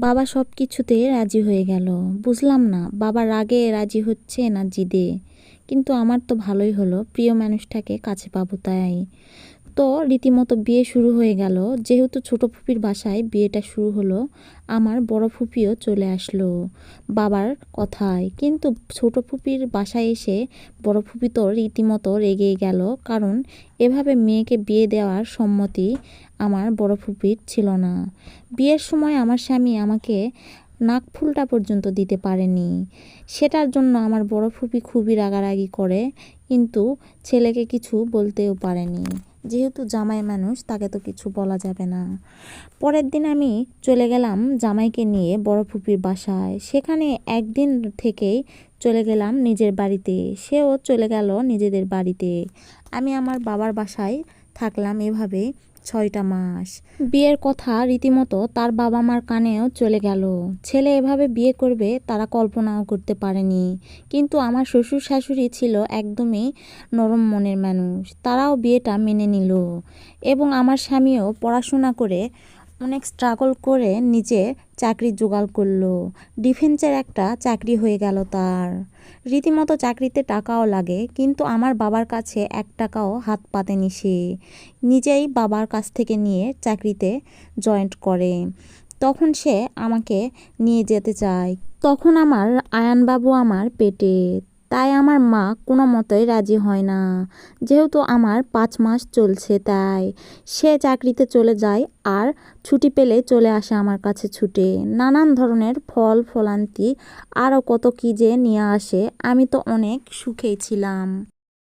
বাবা সব কিছুতে রাজি হয়ে গেল। বুঝলাম না বাবা রাগে রাজি হচ্ছে না জিদে। কিন্তু আমার তো ভালোই হলো, প্রিয় মানুষটাকে কাছে পাবো তাই। তো রীতিমতো বিয়ে শুরু হয়ে গেল। যেহেতু ছোট ফুপির বাসায় বিয়েটা শুরু হলো, আমার বড় ফুপিও চলে আসলো বাবার কথায়। কিন্তু ছোট ফুপির বাসায় এসে বড় ফুপি তো রীতিমতো রেগেই গেল, কারণ এভাবে মেয়েকে বিয়ে দেওয়ার সম্মতি আমার বড় ফুপির ছিল না। বিয়ের সময় আমার স্বামী আমাকে নাকফুলটা পর্যন্ত দিতে পারেনি। সেটার জন্য আমার বড় ফুপি খুবই রাগারাগি করে, কিন্তু ছেলেকে কিছু বলতেও পারেনি। যেহেতু জামাই মানুষ, তাকে তো কিছু বলা যাবে না। পরের দিন আমি চলে গেলাম জামাইকে নিয়ে বড় ফুপির বাসায়। সেখানে একদিন থেকেই চলে গেলাম নিজের বাড়িতে, সেও চলে গেল নিজেদের বাড়িতে। আমি আমার বাবার বাসায় থাকলাম এভাবে 6টা মাস। বিয়ের কথা রীতিমতো তার বাবা মার কানেও চলে গেল। ছেলে এভাবে বিয়ে করবে তারা কল্পনাও করতে পারেনি। কিন্তু আমার শ্বশুর শাশুড়ি ছিল একদমই নরম মনের মানুষ, তারাও বিয়েটা মেনে নিল। এবং আমার স্বামীও পড়াশোনা করে অনেক স্ট্রাগল করে নিজে চাকরি জোগাড় করলো। ডিফেন্সের একটা চাকরি হয়ে গেল তার। রীতিমতো চাকরিতে টাকাও লাগে, কিন্তু আমার বাবার কাছে 1 টাকাও হাত পাতেনি সে। নিজেই বাবার কাছ থেকে নিয়ে চাকরিতে জয়েন্ট করে। তখন সে আমাকে নিয়ে যেতে চায়। তখন আমার আয়ানবাবু আমার পেটে। তাই আমার মা কোনো মতেই রাজি হয় না। যেহেতু আমার 5 মাস চলছে, তাই সে চাকরিতে চলে যায় আর ছুটি পেলে চলে আসে আমার কাছে ছুটে। নানান ধরনের ফল ফলান্তি আরও কত কী যে নিয়ে আসে। আমি তো অনেক সুখেই ছিলাম।